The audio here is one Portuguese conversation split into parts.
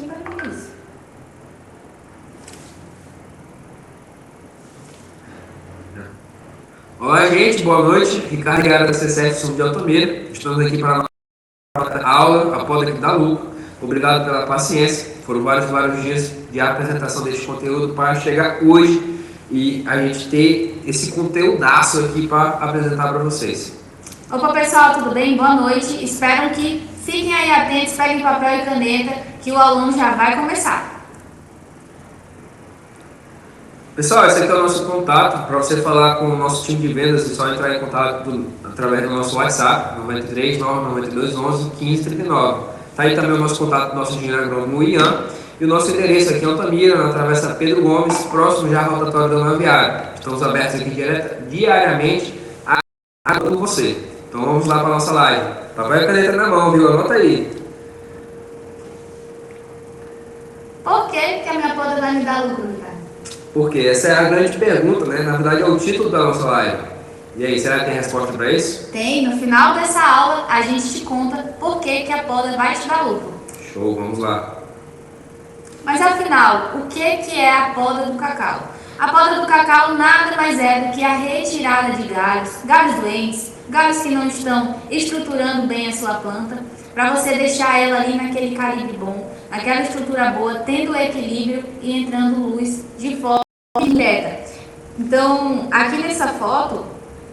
Que barulho é isso? Olá, gente, boa noite. Ricardo Gara da C7 Sul de Altamira. Estamos aqui para a aula, a poda que dá lucro. Obrigado pela paciência. Foram vários dias de apresentação deste conteúdo para chegar hoje e a gente ter esse conteúdaço aqui para apresentar para vocês. Opa, pessoal, tudo bem? Boa noite. Espero que fiquem aí atentos, peguem papel e caneta, que o aluno já vai começar. Pessoal, esse aqui é o nosso contato. Para você falar com o nosso time de vendas, é só entrar em contato através do nosso WhatsApp, 93 992 11 15 39. Está aí também o nosso contato do nosso engenheiro agrônomo Ian. E o nosso endereço aqui em Altamira, na Travessa Pedro Gomes, próximo já à rotatória da Aviária. Estamos abertos aqui diariamente com você. Então vamos lá para a nossa live. Papel e caneta na mão, viu? Anota aí. Por que a minha poda vai me dar lucro, Ricardo? Porque essa é a grande pergunta, né? Na verdade é o título da nossa live. E aí, será que tem resposta para isso? Tem, no final dessa aula a gente te conta por que a poda vai te dar lucro. Show, vamos lá. Mas afinal, o que é a poda do cacau? A poda do cacau nada mais é do que a retirada de galhos doentes, galhos que não estão estruturando bem a sua planta, para você deixar ela ali naquele calibre bom, naquela estrutura boa, tendo equilíbrio e entrando luz de forma direta. Então, aqui nessa foto,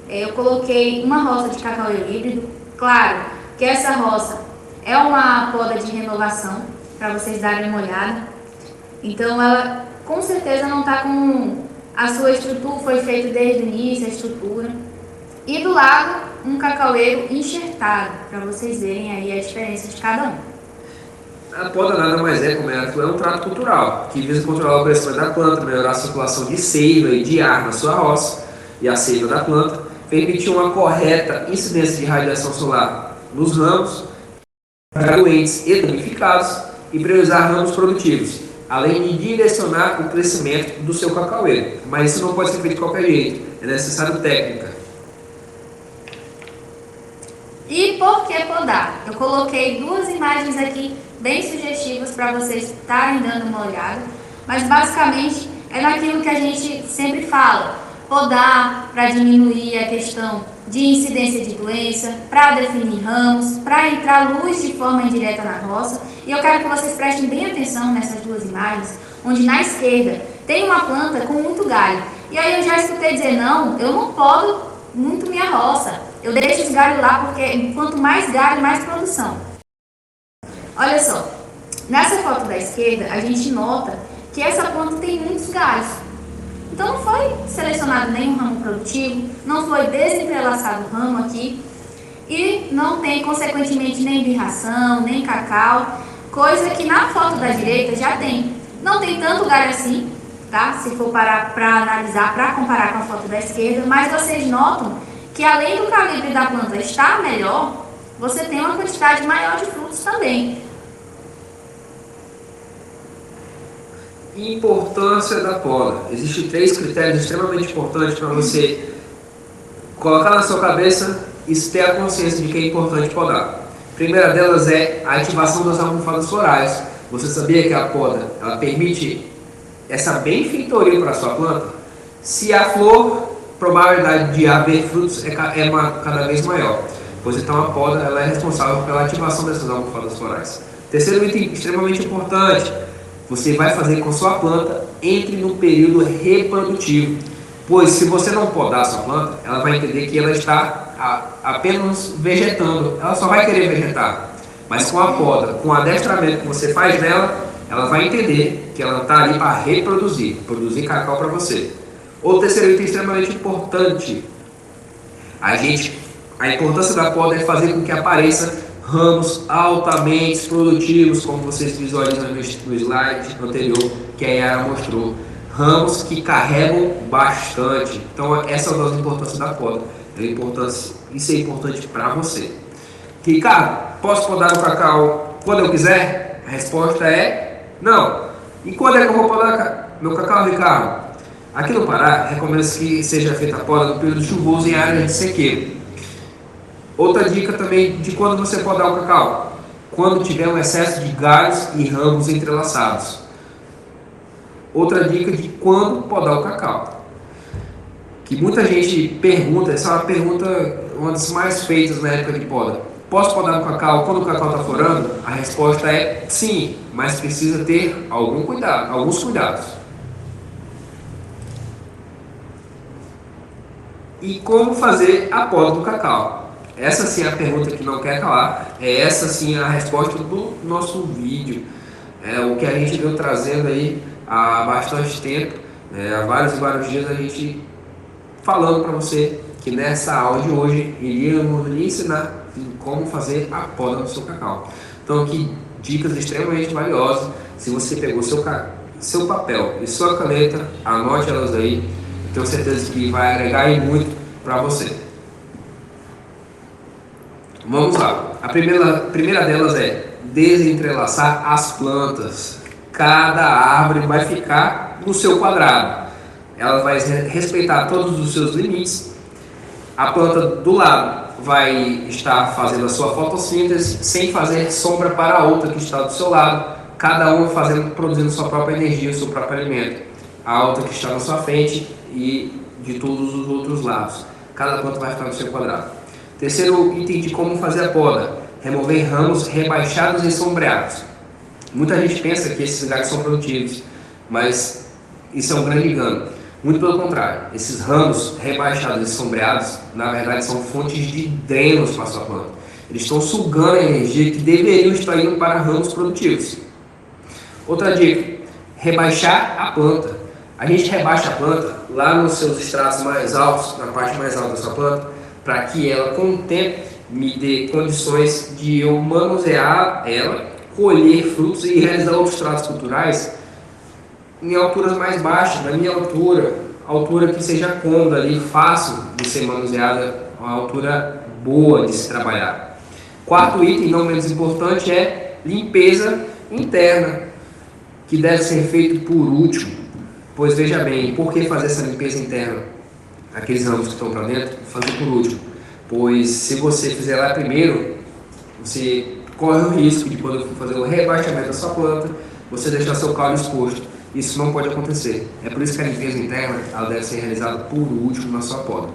eu coloquei uma roça de cacau híbrido. Claro que essa roça é uma poda de renovação, para vocês darem uma olhada. Então, ela com certeza não está com a sua estrutura, foi feita desde o início, a estrutura. E do lado, um cacaueiro enxertado, para vocês verem aí a diferença de cada um. A poda nada mais é, como é um trato cultural, que visa controlar o crescimento da planta, melhorar a circulação de seiva e de ar na sua roça e a seiva da planta, permitir uma correta incidência de radiação solar nos ramos, para doentes e danificados e priorizar ramos produtivos, além de direcionar o crescimento do seu cacaueiro. Mas isso não pode ser feito de qualquer jeito, é necessário técnica. E por que podar? Eu coloquei duas imagens aqui bem sugestivas para vocês estarem dando uma olhada, mas basicamente é naquilo que a gente sempre fala: podar para diminuir a questão de incidência de doença, para definir ramos, para entrar luz de forma indireta na roça. E eu quero que vocês prestem bem atenção nessas duas imagens, onde na esquerda tem uma planta com muito galho. E aí eu já escutei dizer: não, eu não podo muito minha roça, eu deixo os galhos lá porque quanto mais galho, mais produção. Olha só, nessa foto da esquerda a gente nota que essa planta tem muitos galhos. Então não foi selecionado nenhum ramo produtivo, não foi desentrelaçado o ramo aqui e não tem consequentemente nem birração, nem cacau, coisa que na foto da direita já tem. Não tem tanto galho assim, tá? Se for parar para analisar, para comparar com a foto da esquerda, mas vocês notam que além do calibre da planta estar melhor, você tem uma quantidade maior de frutos também. Importância da poda. Existem 3 critérios extremamente importantes para você colocar na sua cabeça e ter a consciência de que é importante podar. A primeira delas é a ativação das almofadas florais. Você sabia que a poda ela permite essa benfeitoria para a sua planta? Se a flor, a probabilidade de haver frutos é cada vez maior, pois então a poda ela é responsável pela ativação dessas almofadas florais. Terceiro item extremamente importante: você vai fazer com sua planta entre no período reprodutivo, pois se você não podar a sua planta, ela vai entender que ela está apenas vegetando, ela só vai querer vegetar. Mas com a poda, com o adestramento que você faz nela, ela vai entender que ela está ali para reproduzir, produzir cacau para você. O terceiro item extremamente importante: a importância da poda é fazer com que apareça ramos altamente produtivos, como vocês visualizam no slide anterior que a Yara mostrou. Ramos que carregam bastante. Então essa é a nossa importância da poda. Isso é importante para você. Ricardo, posso podar o cacau quando eu quiser? A resposta é não. E quando é que eu vou podar meu cacau, Ricardo? Aqui no Pará, recomenda-se que seja feita a poda no período chuvoso em áreas de sequeiro. Outra dica também de quando você podar o cacau: quando tiver um excesso de galhos e ramos entrelaçados. Outra dica de quando podar o cacau, que muita gente pergunta, essa é uma pergunta, uma das mais feitas na época de poda. Posso podar o cacau quando o cacau está florando? A resposta é sim, mas precisa ter alguns cuidados. E como fazer a poda do cacau? Essa sim é a pergunta que não quer calar, essa sim é a resposta do nosso vídeo. É o que a gente veio trazendo aí há bastante tempo, há vários e vários dias a gente falando para você que nessa aula de hoje iríamos lhe ensinar como fazer a poda do seu cacau. Então aqui dicas extremamente valiosas. Se você pegou seu papel e sua caneta, anote elas aí. Eu tenho certeza que vai agregar aí muito para você. Vamos lá. A primeira delas é desentrelaçar as plantas. Cada árvore vai ficar no seu quadrado. Ela vai respeitar todos os seus limites. A planta do lado vai estar fazendo a sua fotossíntese sem fazer sombra para a outra que está do seu lado. Cada uma produzindo sua própria energia, seu próprio alimento. A outra que está na sua frente e de todos os outros lados. Cada planta vai ficar no seu quadrado. Terceiro item de como fazer a poda: remover ramos rebaixados e sombreados. Muita gente pensa que esses galhos são produtivos, mas isso é um grande engano. Muito pelo contrário, esses ramos rebaixados e sombreados, na verdade, são fontes de drenos para a sua planta. Eles estão sugando a energia que deveriam estar indo para ramos produtivos. Outra dica: rebaixar a planta. A gente rebaixa a planta lá nos seus estratos mais altos, na parte mais alta da sua planta, para que ela, com o tempo, me dê condições de eu manusear ela, colher frutos e realizar outros tratos culturais em alturas mais baixas, na minha altura que seja cômoda ali, fácil de ser manuseada, uma altura boa de se trabalhar. Quarto item, não menos importante, é limpeza interna, que deve ser feito por último. Pois veja bem, por que fazer essa limpeza interna? Aqueles ramos que estão para dentro, fazer por último. Pois se você fizer lá primeiro, você corre o risco de quando fazer o rebaixamento da sua planta, você deixar seu caule exposto. Isso não pode acontecer. É por isso que a limpeza interna ela deve ser realizada por último na sua poda.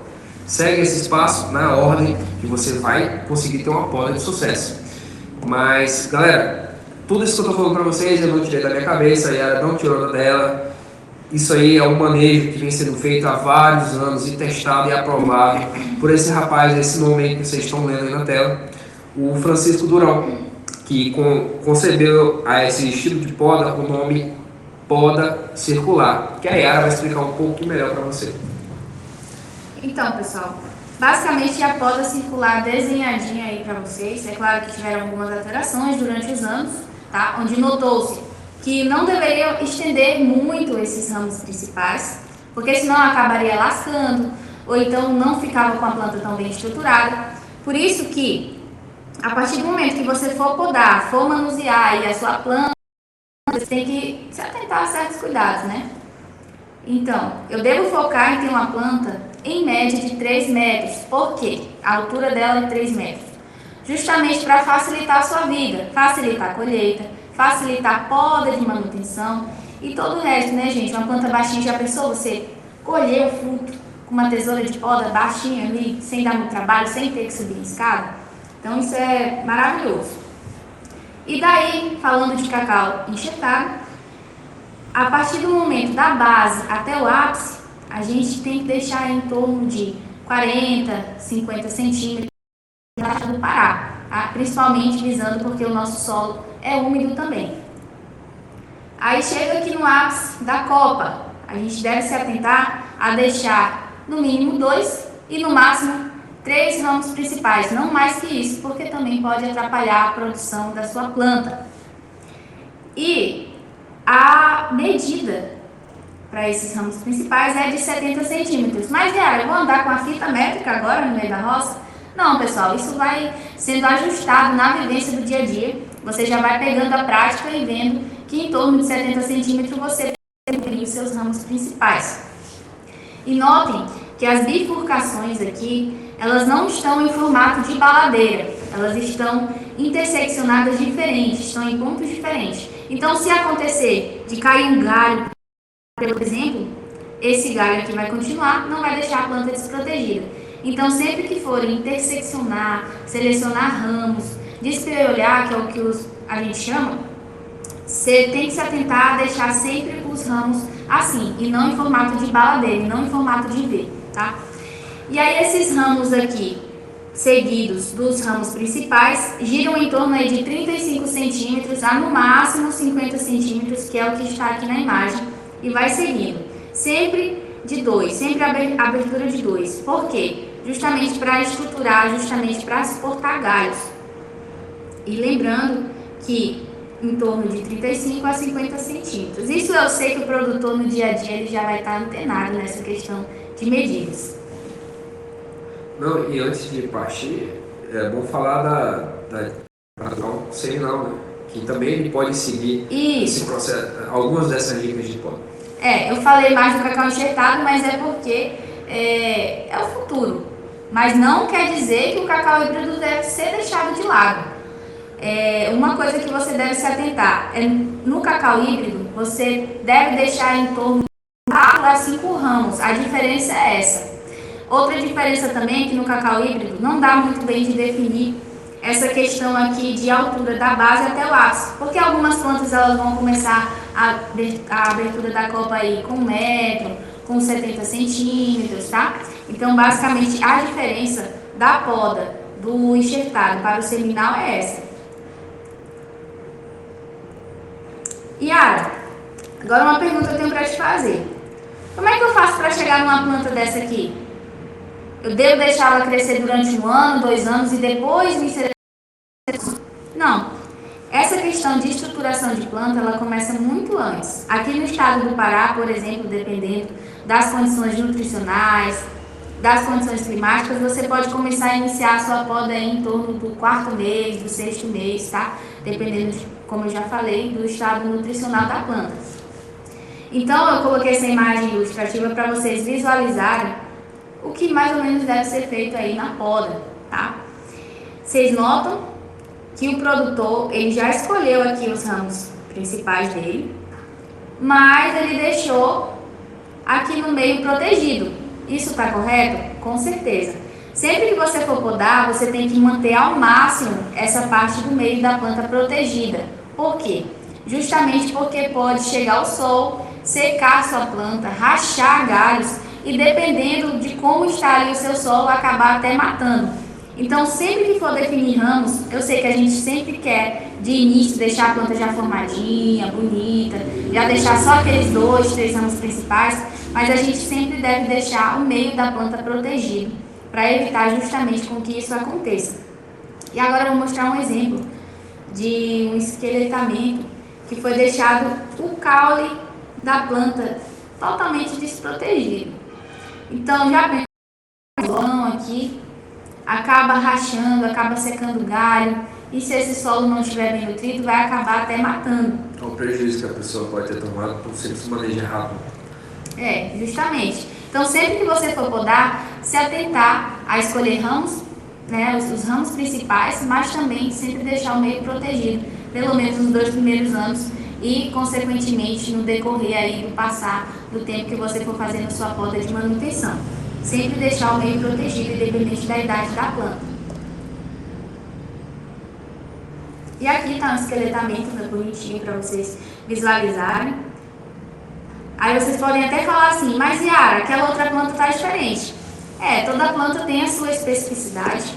Segue esse passo na ordem que você vai conseguir ter uma poda de sucesso. Mas, galera, tudo isso que eu estou falando para vocês eu não tirei da minha cabeça, a Yara não tirou da dela. Isso aí é um manejo que vem sendo feito há vários anos e testado e aprovado por esse rapaz, esse nome aí que vocês estão lendo aí na tela, o Francisco Durão, que concebeu a esse estilo de poda o nome poda circular, que a Yara vai explicar um pouco melhor para você. Então, pessoal, basicamente a poda circular desenhadinha aí para vocês. É claro que tiveram algumas alterações durante os anos, tá? Onde notou-se que não deveriam estender muito esses ramos principais, porque senão acabaria lascando, ou então não ficava com a planta tão bem estruturada. Por isso que, a partir do momento que você for podar, for manusear aí a sua planta, você tem que se atentar a certos cuidados, né? Então, eu devo focar em ter uma planta em média de 3 metros. Por quê? A altura dela é 3 metros. Justamente para facilitar a sua vida, facilitar a colheita, facilitar a poda de manutenção e todo o resto, né, gente? Uma planta baixinha, já pensou você colher o fruto com uma tesoura de poda baixinha ali, sem dar muito trabalho, sem ter que subir em escada? Então, isso é maravilhoso. E daí, falando de cacau enxertado, a partir do momento da base até o ápice, a gente tem que deixar em torno de 40, 50 centímetros do Pará, tá? Principalmente visando porque o nosso solo é úmido também. Aí chega aqui no ápice da copa, a gente deve se atentar a deixar no mínimo 2 e no máximo 3 ramos principais, não mais que isso, porque também pode atrapalhar a produção da sua planta. E a medida para esses ramos principais é de 70 centímetros. Mas, Yara, eu vou andar com a fita métrica agora no meio da roça? Não, pessoal, isso vai sendo ajustado na vivência do dia a dia. Você já vai pegando a prática e vendo que em torno de 70 centímetros você tem os seus ramos principais. E notem que as bifurcações aqui, elas não estão em formato de baladeira, elas estão interseccionadas diferentes, estão em pontos diferentes. Então, se acontecer de cair um galho, por exemplo, esse galho aqui vai continuar, não vai deixar a planta desprotegida. Então, sempre que forem interseccionar, selecionar ramos, despeolhar, que é o que a gente chama, você tem que se atentar a deixar sempre os ramos assim, e não em formato de baladeira, não em formato de V, tá? E aí esses ramos aqui, seguidos dos ramos principais, giram em torno aí de 35 centímetros a no máximo 50 centímetros, que é o que está aqui na imagem, e vai seguindo. Sempre de 2, sempre abertura de 2. Por quê? Justamente para estruturar, justamente para suportar galhos. E lembrando que em torno de 35 a 50 centímetros. Isso eu sei que o produtor no dia a dia ele já vai estar antenado nessa questão de medidas. Não, e antes de partir, é bom falar da seminal, né? Que também ele pode seguir esse processo, algumas dessas dicas de poda. Eu falei mais do cacau enxertado, mas é porque é o futuro. Mas não quer dizer que o cacau híbrido deve ser deixado de lado. Uma coisa que você deve se atentar é no cacau híbrido, você deve deixar em torno de 4 a 5 ramos. A diferença é essa. Outra diferença também é que no cacau híbrido não dá muito bem de definir essa questão aqui de altura da base até o ápice, porque algumas plantas elas vão começar a abertura da copa aí com 1 metro, com 70 centímetros, tá? Então, basicamente, a diferença da poda do enxertado para o seminal é essa. Yara, agora uma pergunta eu tenho para te fazer. Como é que eu faço para chegar numa planta dessa aqui? Eu devo deixar ela crescer durante 1 ano, 2 anos e depois me inserir? Não. Essa questão de estruturação de planta, ela começa muito antes. Aqui no estado do Pará, por exemplo, dependendo das condições nutricionais, das condições climáticas, você pode começar a iniciar a sua poda em torno do 4º mês, do 6º mês, tá? Dependendo, como eu já falei, do estado nutricional da planta. Então, eu coloquei essa imagem ilustrativa para vocês visualizarem o que mais ou menos deve ser feito aí na poda, tá? Vocês notam que o produtor, ele já escolheu aqui os ramos principais dele, mas ele deixou aqui no meio protegido. Isso está correto? Com certeza. Sempre que você for podar, você tem que manter ao máximo essa parte do meio da planta protegida. Por quê? Justamente porque pode chegar o sol, secar a sua planta, rachar galhos e dependendo de como está ali o seu solo, acabar até matando. Então, sempre que for definir ramos, eu sei que a gente sempre quer, de início, deixar a planta já formadinha, bonita, já deixar só aqueles 2, 3 ramos principais, mas a gente sempre deve deixar o meio da planta protegido, para evitar justamente com que isso aconteça. E agora eu vou mostrar um exemplo de um esqueletamento que foi deixado o caule da planta totalmente desprotegido. Então, já pensou aqui, acaba rachando, acaba secando o galho, e se esse solo não estiver bem nutrido, vai acabar até matando. É um prejuízo que a pessoa pode ter tomado por simples manejo errado. Justamente. Então, sempre que você for podar, se atentar a escolher ramos, né, os ramos principais, mas também sempre deixar o meio protegido, pelo menos nos 2 primeiros anos e, consequentemente, no decorrer aí do passar do tempo que você for fazendo a sua poda de manutenção. Sempre deixar o meio protegido, independente da idade da planta. E aqui está um esqueletamento, né, bonitinho para vocês visualizarem. Aí vocês podem até falar assim, mas Yara, aquela outra planta está diferente. Toda planta tem a sua especificidade,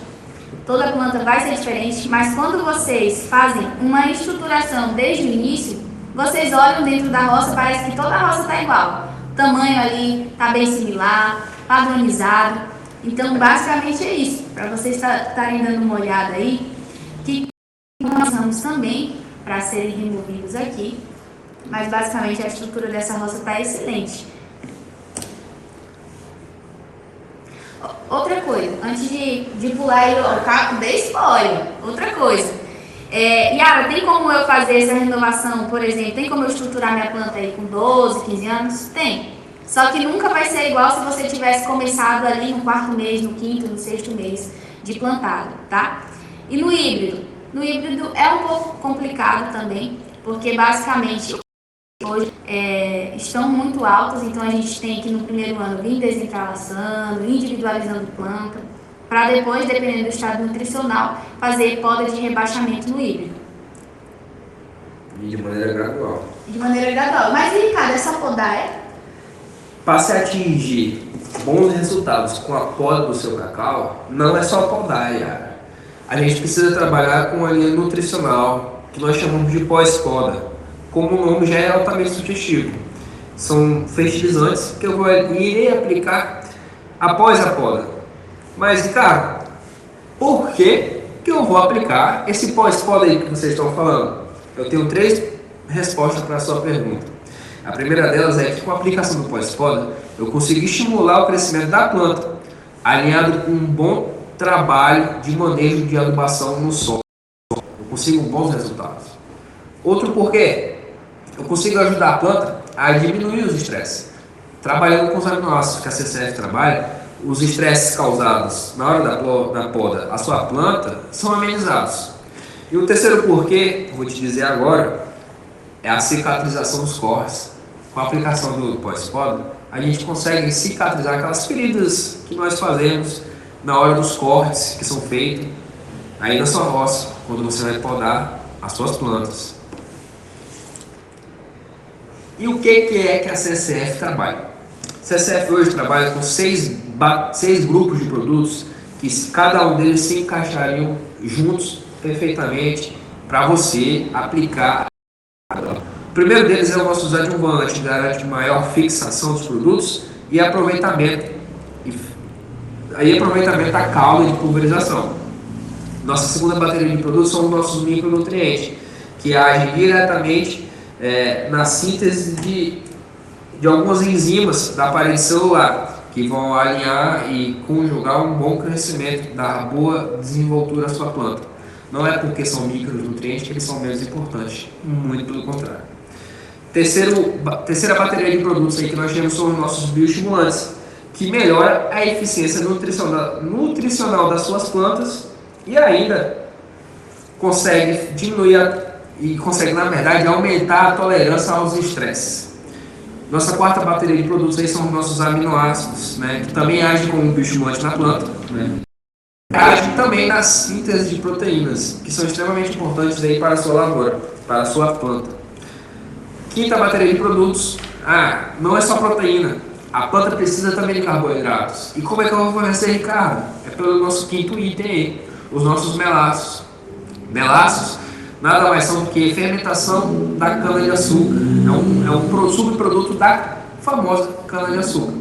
toda planta vai ser diferente, mas quando vocês fazem uma estruturação desde o início, vocês olham dentro da roça, parece que toda a roça está igual. O tamanho ali está bem similar, padronizado. Então, basicamente é isso, para vocês estarem dando uma olhada aí, que nós vamos também para serem removidos aqui, mas basicamente a estrutura dessa roça está excelente. Outra coisa, antes de pular aí, dei spoiler, outra coisa. Yara, tem como eu fazer essa renovação, por exemplo, tem como eu estruturar minha planta aí com 12, 15 anos? Tem. Só que nunca vai ser igual se você tivesse começado ali no 4º mês, no 5º, no 6º mês de plantado, tá? E no híbrido? No híbrido é um pouco complicado também, porque basicamente hoje estão muito altas, então a gente tem que no primeiro ano vir desentralaçando, individualizando planta, para depois, dependendo do estado nutricional, fazer poda de rebaixamento no híbrido. E de maneira gradual. De maneira gradual. Mas, Ricardo, essa podar Para se atingir bons resultados com a poda do seu cacau, não é só podar, Yara. A gente precisa trabalhar com a linha nutricional, que nós chamamos de pós-poda. Como o nome já é altamente sugestivo. São fertilizantes que eu irei aplicar após a poda. Mas, Ricardo, por que eu vou aplicar esse pós-poda aí que vocês estão falando? Eu tenho 3 respostas para a sua pergunta. A primeira delas é que com a aplicação do pós-poda, eu consigo estimular o crescimento da planta, alinhado com um bom trabalho de manejo de adubação no solo. Eu consigo bons resultados. Outro porquê? Eu consigo ajudar a planta a diminuir os estresses. Trabalhando com os aminoácidos que a CCF trabalha, os estresses causados na hora da poda à sua planta são amenizados. E o terceiro porquê, vou te dizer agora, é a cicatrização dos cortes. Com a aplicação do pós-poda, a gente consegue cicatrizar aquelas feridas que nós fazemos na hora dos cortes que são feitos aí na sua roça, quando você vai podar as suas plantas. E o que é que a CCF trabalha? A CCF hoje trabalha com 6 grupos de produtos que cada um deles se encaixariam juntos perfeitamente para você aplicar. O primeiro deles é o nosso adjuvante, que garante maior fixação dos produtos e aproveitamento da calda de pulverização. Nossa segunda bateria de produtos são os nossos micronutrientes, que agem diretamente na síntese de algumas enzimas da parede celular, que vão alinhar e conjugar um bom crescimento, dar boa desenvoltura à sua planta. Não é porque são micronutrientes que eles são menos importantes, muito pelo contrário. Terceira bateria de produtos aí que nós temos são os nossos bioestimulantes, que melhora a eficiência nutricional das suas plantas e ainda consegue diminuir consegue, na verdade, aumentar a tolerância aos estresses. Nossa quarta bateria de produtos aí são os nossos aminoácidos, né, que também agem como um bioestimulante na planta, né, agem também na síntese de proteínas, que são extremamente importantes aí para a sua lavoura, para a sua planta. Quinta bateria de produtos, não é só proteína, a planta precisa também de carboidratos. E como é que eu vou fornecer, Ricardo? É pelo nosso quinto item aí, os nossos melaços. Melaços nada mais são do que fermentação da cana-de-açúcar. É um subproduto da famosa cana-de-açúcar,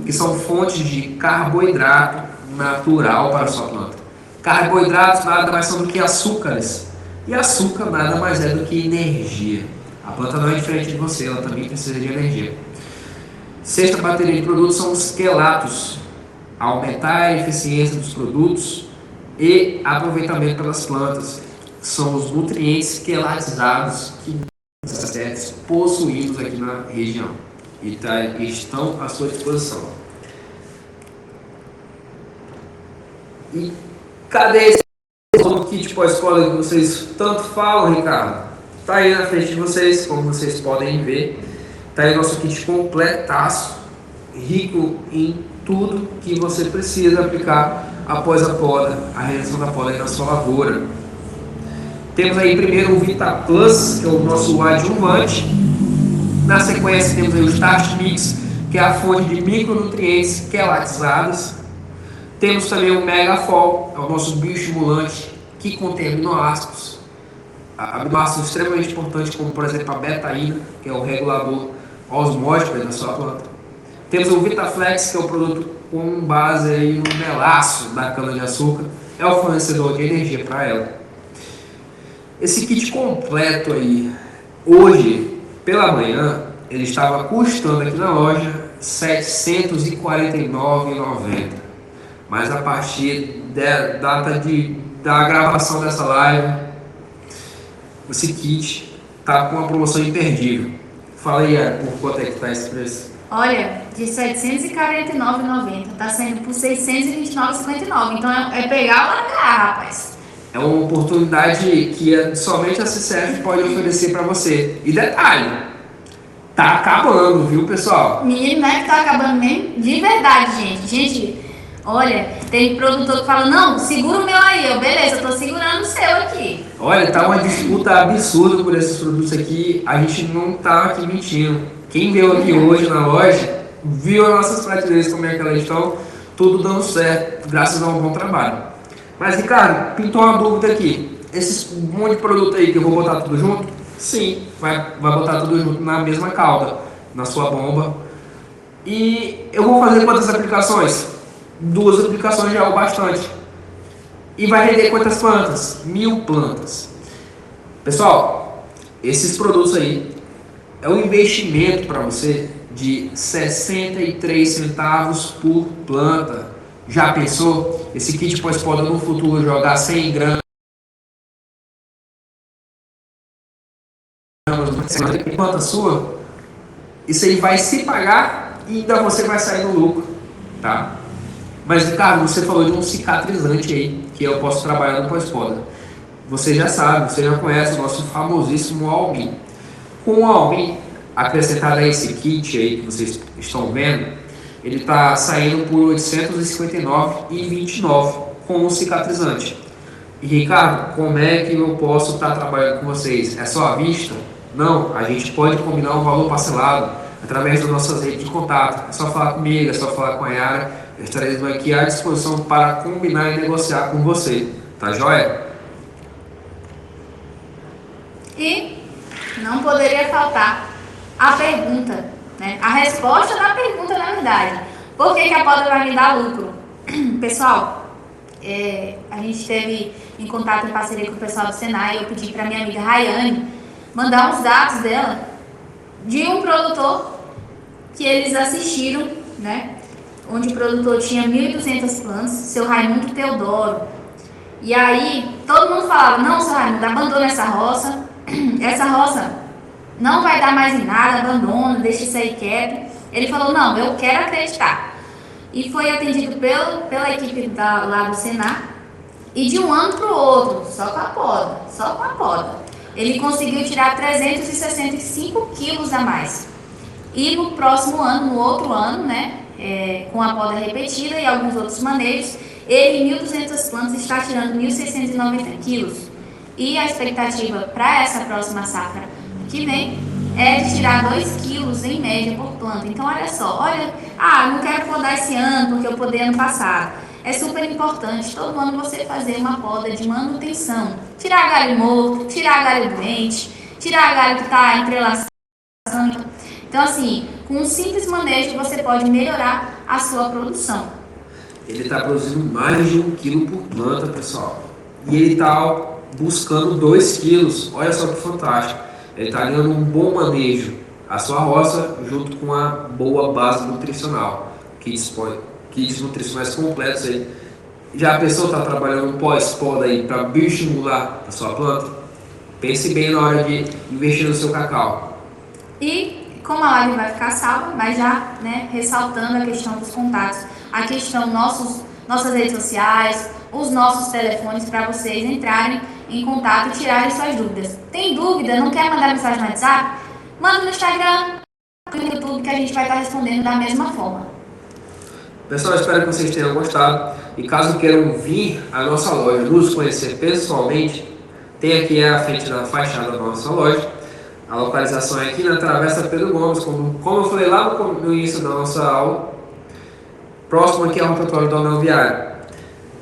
que são fontes de carboidrato natural para a sua planta. Carboidratos nada mais são do que açúcares. E açúcar nada mais é do que energia. A planta não é diferente de você, ela também precisa de energia. Sexta bateria de produtos são os quelatos. Aumentar a eficiência dos produtos e aproveitamento pelas plantas. São os nutrientes quelatizados que nós possuímos aqui na região e estão à sua disposição. E cadê esse kit pós-poda que vocês tanto falam, Ricardo? Está aí na frente de vocês, como vocês podem ver. Está aí o nosso kit completaço, rico em tudo que você precisa aplicar após a poda, a realização da poda aí na sua lavoura. Temos aí primeiro o Vita Plus, que é o nosso adjuvante. Na sequência temos aí o Start Mix, que é a fonte de micronutrientes quelatizados. Temos também o Megafol, é o nosso bioestimulante, que contém aminoácidos. Aminoácidos extremamente importantes, como por exemplo a betaína, que é o regulador osmótico da sua planta. Temos o VitaFlex, que é o produto com base aí no melaço da cana-de-açúcar, é o fornecedor de energia para ela. Esse kit completo aí, hoje pela manhã, ele estava custando aqui na loja R$ 749,90. Mas a partir da data da gravação dessa live, esse kit está com uma promoção imperdível. Fala aí, por quanto é que está esse preço? Olha, de R$ 749,90, está saindo por R$ 629,59. Então é pegar ou largar, rapaz. É uma oportunidade que somente a CCF pode oferecer para você. E detalhe, tá acabando, viu, pessoal? Menino, não é que tá acabando mesmo? De verdade, gente. Gente, olha, tem produtor que fala, não, segura o meu aí. Eu, beleza, eu tô segurando o seu aqui. Olha, tá uma disputa absurda por esses produtos aqui. A gente não tá aqui mentindo. Quem veio aqui hoje na loja, viu as nossas prateleiras como é que elas estão, tudo dando certo, graças a um bom trabalho. Mas, Ricardo, pintou uma dúvida aqui. Esse monte de produto aí que eu vou botar tudo junto? Sim, vai botar tudo junto na mesma cauda, na sua bomba. E eu vou fazer quantas aplicações? 2 aplicações já é o bastante. E vai render quantas plantas? 1000 plantas. Pessoal, esses produtos aí é um investimento para você de 63 centavos por planta. Já pensou? Esse kit pós-poda no futuro jogar 100 gramas de planta sua? Isso aí vai se pagar e ainda você vai sair no lucro, tá? Mas, Ricardo, você falou de um cicatrizante aí, que eu posso trabalhar no pós-poda. Você já sabe, você já conhece o nosso famosíssimo Almin. Com o Almin acrescentado a esse kit aí que vocês estão vendo, ele está saindo por R$ 859,29 com o cicatrizante. E, Ricardo, como é que eu posso estar trabalhando com vocês? É só à vista? Não, a gente pode combinar um valor parcelado através das nossas redes de contato. É só falar comigo, é só falar com a Yara. Estaremos aqui à disposição para combinar e negociar com você. Tá joia? E não poderia faltar a pergunta, né? A resposta da pergunta, na verdade. Por que a poda vai me dar lucro? Pessoal, a gente esteve em contato, em parceria com o pessoal do Senai. Eu pedi para minha amiga Rayane mandar uns dados dela de um produtor que eles assistiram, né? Onde o produtor tinha 1.200 plantas, seu Raimundo Teodoro. E aí, todo mundo falava, não, seu Raimundo, abandona essa roça não vai dar mais em nada, abandona, deixa isso aí quieto. Ele falou, não, eu quero acreditar. E foi atendido pela equipe lá do Senar. E de um ano para o outro, só com a poda, ele conseguiu tirar 365 quilos a mais. E no próximo ano, no outro ano, né, com a poda repetida e alguns outros manejos, ele em 1.200 plantas está tirando 1.690 quilos. E a expectativa para essa próxima safra que vem é de tirar 2 quilos em média por planta. Então, olha só, não quero podar esse ano porque eu podei ano passado. É super importante todo ano você fazer uma poda de manutenção. Tirar galho morto, tirar galho doente, tirar galho que está entrelaçando. Então, assim, com um simples manejo você pode melhorar a sua produção. Ele está produzindo mais de 1 quilo por planta, pessoal. E ele está buscando 2 quilos. Olha só que fantástico. Ele está ganhando um bom manejo. A sua roça junto com uma boa base nutricional. Kits nutricionais completos aí. Já a pessoa está trabalhando um pós-poda aí para bioestimular a sua planta? Pense bem na hora de investir no seu cacau. E como a live vai ficar salva, mas já, né, ressaltando a questão dos contatos, a questão nossas redes sociais, os nossos telefones para vocês entrarem em contato e tirarem suas dúvidas. Tem dúvida? Não quer mandar mensagem no WhatsApp? Manda no Instagram, no YouTube, que a gente vai estar respondendo da mesma forma. Pessoal, espero que vocês tenham gostado. E caso queiram vir à nossa loja, nos conhecer pessoalmente, tem aqui à frente da fachada da nossa loja. A localização é aqui na Travessa Pedro Gomes, como eu falei lá no início da nossa aula, próximo aqui ao rotatório do anel viário.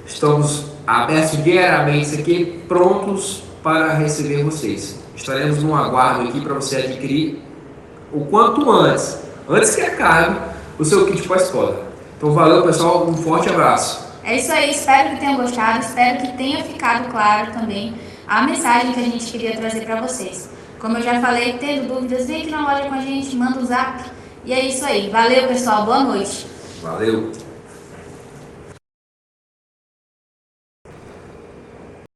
Estamos abertos diariamente aqui, prontos para receber vocês. Estaremos no aguardo aqui para você adquirir o quanto antes que acabe o seu kit pós-poda. Então valeu, pessoal, um forte abraço. É isso aí, espero que tenham gostado, espero que tenha ficado claro também a mensagem que a gente queria trazer para vocês. Como eu já falei, tendo dúvidas, vem aqui na loja com a gente, manda um zap. E é isso aí. Valeu, pessoal. Boa noite. Valeu.